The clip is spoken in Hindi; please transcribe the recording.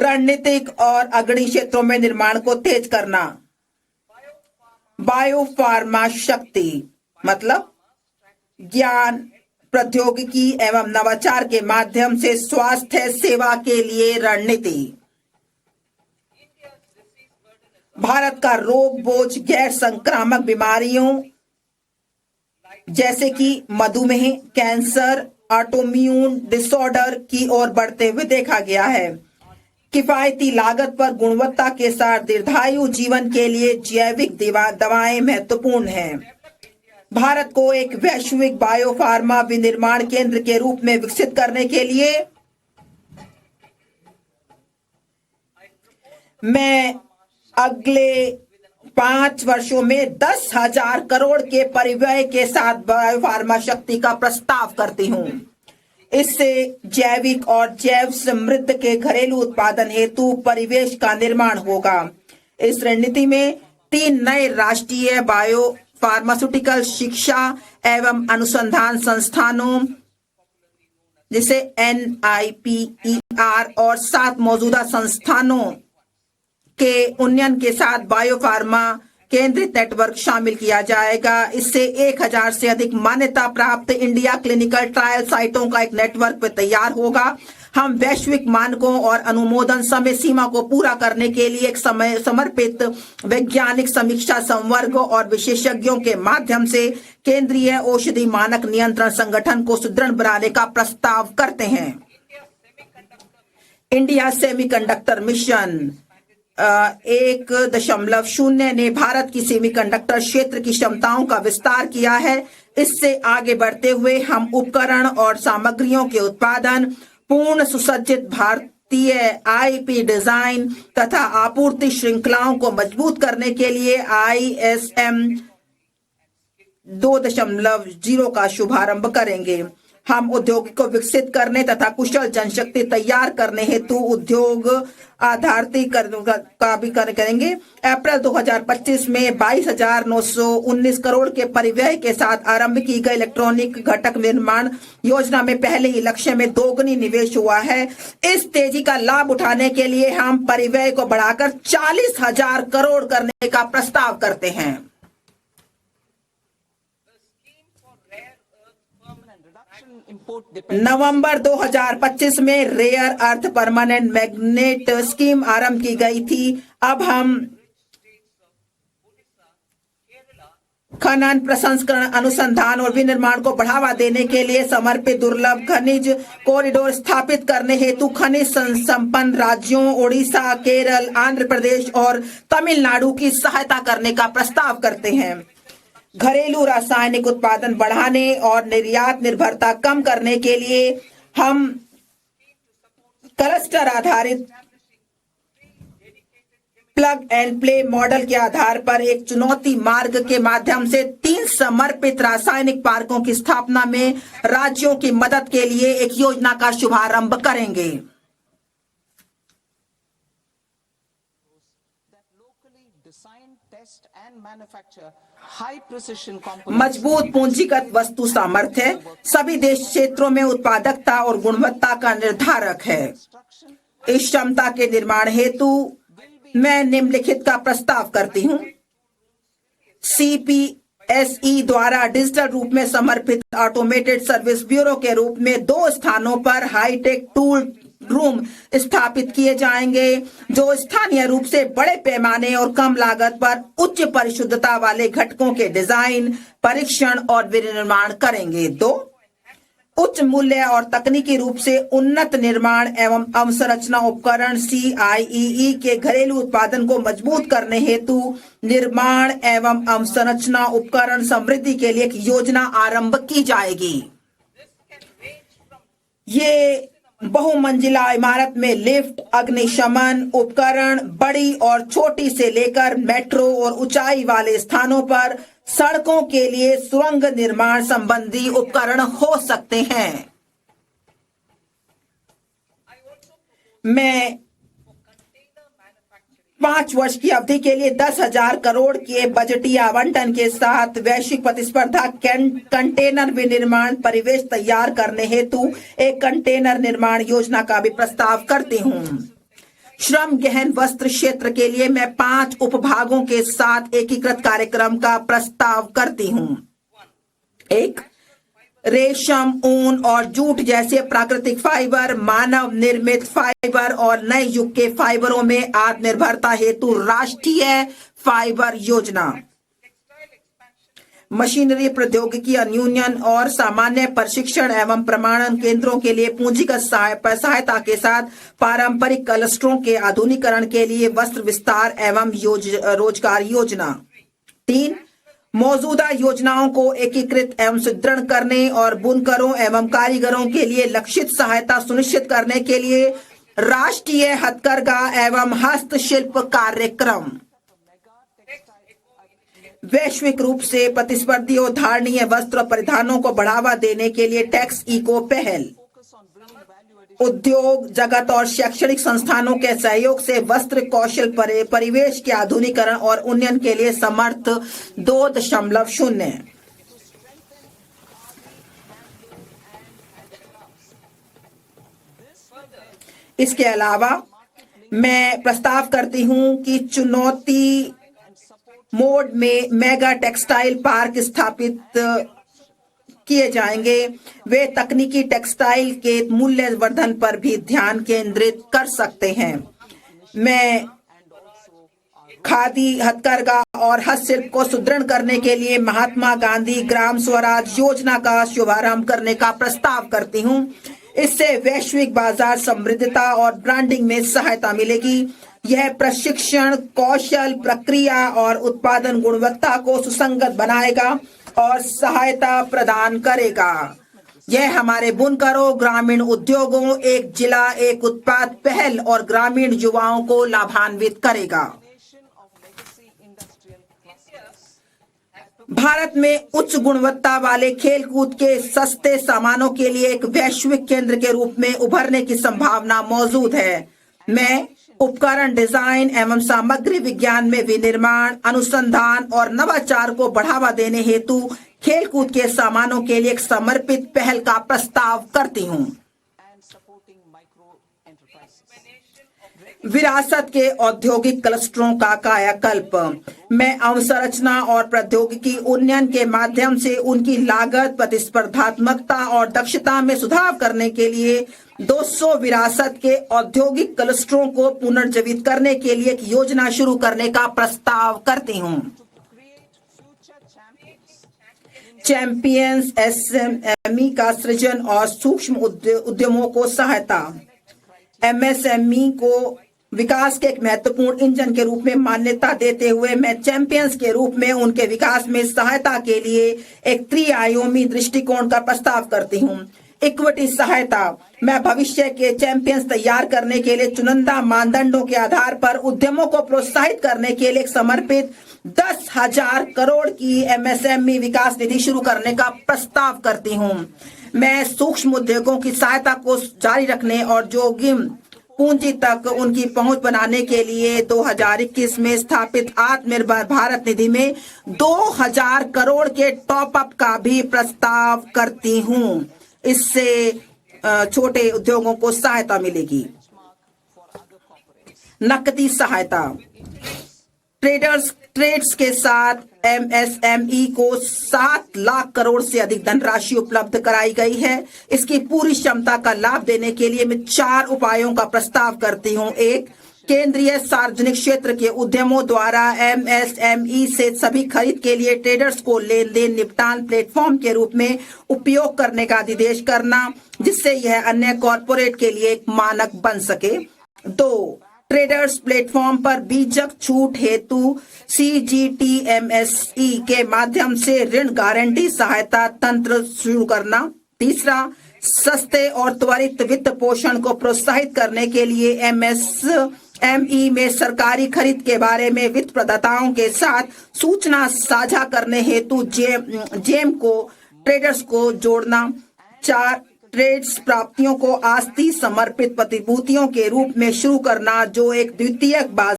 रणनीतिक और अग्रणी क्षेत्रों में निर्माण को तेज करना। बायोफार्मा शक्ति मतलब ज्ञान, प्रौद्योगिकी एवं नवाचार के माध्यम से स्वास्थ्य सेवा के लिए रणनीति। भारत का रोग बोझ गैर संक्रामक बीमारियों जैसे कि मधुमेह, कैंसर, ऑटोइम्यून डिसऑर्डर की ओर बढ़ते हुए देखा गया है। किफायती लागत पर गुणवत्ता के साथ दीर्घायु जीवन के लिए जैविक दवाएं महत्वपूर्ण हैं। भारत को एक वैश्विक बायोफार्मा विनिर्माण केंद्र के रूप में विकसित करने के लिए मैं अगले 5 वर्षों में 10,000 करोड़ के परिव्यय के साथ बायोफार्मा शक्ति का प्रस्ताव करती हूं। इससे जैविक और जैव समृद्ध के घरेलू उत्पादन हेतु परिवेश का निर्माण होगा। इस रणनीति में 3 नए राष्ट्रीय बायो फार्मास्यूटिकल शिक्षा एवं अनुसंधान संस्थानों जिसे NIPER और 7 मौजूदा संस्थानों के उन्नयन के साथ बायोफार्मा केंद्रित नेटवर्क शामिल किया जाएगा। इससे 1000 से अधिक मान्यता प्राप्त इंडिया क्लिनिकल ट्रायल साइटों का एक नेटवर्क तैयार होगा। हम वैश्विक मानकों और अनुमोदन समय सीमा को पूरा करने के लिए एक समर्पित वैज्ञानिक समीक्षा संवर्ग और विशेषज्ञों के माध्यम से केंद्रीय औषधि मानक नियंत्रण संगठन को सुदृढ़ बनाने का प्रस्ताव करते हैं। इंडिया सेमीकंडक्टर मिशन 1.0 ने भारत की सेमीकंडक्टर क्षेत्र की क्षमताओं का विस्तार किया है। इससे आगे बढ़ते हुए हम उपकरण और सामग्रियों के उत्पादन, पूर्ण सुसज्जित भारतीय IP डिजाइन तथा आपूर्ति श्रृंखलाओं को मजबूत करने के लिए ISM 2.0 का शुभारंभ करेंगे। हम उद्योग को विकसित करने तथा कुशल जनशक्ति तैयार करने हेतु उद्योग आधारित का भी करेंगे। अप्रैल 2025 में 22,919 करोड़ के परिव्यय के साथ आरंभ की गई इलेक्ट्रॉनिक घटक निर्माण योजना में पहले ही लक्ष्य में दोगुनी निवेश हुआ है। इस तेजी का लाभ उठाने के लिए हम परिव्यय को बढ़ाकर 40,000 करोड़ करने का प्रस्ताव करते हैं। नवंबर 2025 में rare earth permanent magnet scheme आरंभ की गई थी। अब हम खनन, प्रसंस्करण, अनुसंधान और विनिर्माण को बढ़ावा देने के लिए समर्पित दुर्लभ खनिज कॉरिडोर स्थापित करने हेतु खनिज संपन्न राज्यों उड़ीसा, केरल, आंध्र प्रदेश और तमिलनाडु की सहायता करने का प्रस्ताव करते हैं। घरेलू रासायनिक उत्पादन बढ़ाने और निर्यात निर्भरता कम करने के लिए हम क्लस्टर आधारित प्लग एंड प्ले मॉडल के आधार पर एक चुनौती मार्ग के माध्यम से 3 समर्पित रासायनिक पार्कों की स्थापना में राज्यों की मदद के लिए एक योजना का शुभारंभ करेंगे। मजबूत पूंजीगत वस्तु सामर्थ्य सभी देश क्षेत्रों में उत्पादकता और गुणवत्ता का निर्धारक है। इस क्षमता के निर्माण हेतु मैं निम्नलिखित का प्रस्ताव करती हूँ। CPSE द्वारा डिजिटल रूप में समर्पित ऑटोमेटेड सर्विस ब्यूरो के रूप में 2 स्थानों पर हाईटेक टूल रूम स्थापित किए जाएंगे जो स्थानीय रूप से बड़े पैमाने और कम लागत पर उच्च परिशुद्धता वाले घटकों के डिजाइन, परीक्षण और विनिर्माण करेंगे। 2 उच्च मूल्य और तकनीकी रूप से उन्नत निर्माण एवं अवसंरचना उपकरण CIEE के घरेलू उत्पादन को मजबूत करने हेतु निर्माण एवं अवसंरचना उपकरण समृद्धि के लिए एक योजना आरंभ की जाएगी। ये बहुमंजिला इमारत में लिफ्ट, अग्निशमन उपकरण, बड़ी और छोटी से लेकर मेट्रो और ऊंचाई वाले स्थानों पर सड़कों के लिए सुरंग निर्माण संबंधी उपकरण हो सकते हैं। मैं 5 वर्ष की अवधि के लिए 10,000 करोड़ के बजटीय आवंटन के साथ वैश्विक प्रतिस्पर्धा कंटेनर विनिर्माण परिवेश तैयार करने हेतु एक कंटेनर निर्माण योजना का भी प्रस्ताव करती हूँ। श्रम गहन वस्त्र क्षेत्र के लिए मैं 5 उपभागों के साथ एकीकृत कार्यक्रम का प्रस्ताव करती हूं। 1, रेशम, ऊन और जूट जैसे प्राकृतिक फाइबर, मानव निर्मित फाइबर और नए युग के फाइबरों में आत्मनिर्भरता हेतु राष्ट्रीय फाइबर योजना। मशीनरी प्रौद्योगिकी अन्यून और सामान्य प्रशिक्षण एवं प्रमाणन केंद्रों के लिए पूंजीगत सहायता के साथ पारंपरिक क्लस्टरों के आधुनिकीकरण के लिए वस्त्र विस्तार एवं रोजगार योजना। 3, मौजूदा योजनाओं को एकीकृत एवं सुदृढ़ करने और बुनकरों एवं कारीगरों के लिए लक्षित सहायता सुनिश्चित करने के लिए राष्ट्रीय हथकरघा एवं हस्तशिल्प कार्यक्रम। वैश्विक रूप से प्रतिस्पर्धी और धारणीय वस्त्र परिधानों को बढ़ावा देने के लिए टैक्स इको पहल। उद्योग जगत और शैक्षणिक संस्थानों के सहयोग से वस्त्र कौशल परिवेश के आधुनिकीकरण और उन्नयन के लिए समर्थ 2.0। इसके अलावा मैं प्रस्ताव करती हूं कि चुनौती मोड में मेगा टेक्सटाइल पार्क स्थापित किए जाएंगे। वे तकनीकी टेक्सटाइल के मूल्यवर्धन पर भी ध्यान केंद्रित कर सकते हैं। मैं खादी, हथकरघा और हस्तशिल्प को सुदृढ़ करने के लिए महात्मा गांधी ग्राम स्वराज योजना का शुभारंभ करने का प्रस्ताव करती हूं। इससे वैश्विक बाजार समृद्धता और ब्रांडिंग में सहायता मिलेगी। यह प्रशिक्षण, कौशल, प्रक्रिया और उत्पादन गुणवत्ता को सुसंगत बनाएगा और सहायता प्रदान करेगा। यह हमारे बुनकरों, ग्रामीण उद्योगों, एक जिला एक उत्पाद पहल और ग्रामीण युवाओं को लाभान्वित करेगा। भारत में उच्च गुणवत्ता वाले खेलकूद के सस्ते सामानों के लिए एक वैश्विक केंद्र के रूप में उभरने की संभावना मौजूद है। मैं उपकरण डिजाइन एवं सामग्री विज्ञान में विनिर्माण, अनुसंधान और नवाचार को बढ़ावा देने हेतु खेलकूद के सामानों के लिए एक समर्पित पहल का प्रस्ताव करती हूं। विरासत के औद्योगिक क्लस्टरों का कायाकल्प। मैं अवसंरचना और प्रौद्योगिकी उन्नयन के माध्यम से उनकी लागत, प्रतिस्पर्धात्मकता और दक्षता में सुधार करने के लिए 200 विरासत के औद्योगिक क्लस्टरों को पुनर्जीवित करने के लिए एक योजना शुरू करने का प्रस्ताव करती हूं। चैंपियंस एसएमई का सृजन और सूक्ष्म उद्यमों को सहायता। एमएसएमई को विकास के एक महत्वपूर्ण इंजन के रूप में मान्यता देते हुए मैं चैंपियंस के रूप में उनके विकास में सहायता के लिए एक त्रिआयामी दृष्टिकोण का प्रस्ताव करती हूं। इक्विटी सहायता। मैं भविष्य के चैंपियंस तैयार करने के लिए चुनिंदा मानदंडों के आधार पर उद्यमों को प्रोत्साहित करने के लिए एक समर्पित 10,000 करोड़ की एमएसएमई विकास निधि शुरू करने का प्रस्ताव करती हूं। मैं सूक्ष्म उद्योगों की सहायता को जारी रखने और जोखिम पूंजी तक उनकी पहुंच बनाने के लिए 2021 में स्थापित आत्मनिर्भर भारत निधि में 2,000 करोड़ के टॉप अप का भी प्रस्ताव करती हूं। इससे छोटे उद्योगों को सहायता मिलेगी। नकदी सहायता। ट्रेड्स के साथ एमएसएमई को 7 लाख करोड़ से अधिक धनराशि उपलब्ध कराई गई है। इसकी पूरी क्षमता का लाभ देने के लिए मैं 4 उपायों का प्रस्ताव करती हूं। 1, केंद्रीय सार्वजनिक क्षेत्र के उद्यमों द्वारा एमएसएमई से सभी खरीद के लिए ट्रेडर्स को लेन देन निपटान प्लेटफॉर्म के रूप में उपयोग करने का निर्देश करना, जिससे यह अन्य कॉरपोरेट के लिए एक मानक बन सके। 2, ट्रेडर्स प्लेटफॉर्म पर बीजक छूट हेतु सीजीटीएमएसई के माध्यम से ऋण गारंटी सहायता तंत्र शुरू करना। 3, सस्ते और त्वरित वित्त पोषण को प्रोत्साहित करने के लिए एमएसएमई में सरकारी खरीद के बारे में वित्त प्रदाताओं के साथ सूचना साझा करने हेतु जेम को ट्रेडर्स को जोड़ना। 4, ट्रेड्स प्राप्तियों को आस्ती समर्पित प्रतिभूतियों के रूप में शुरू करना, जो एक द्वितीयक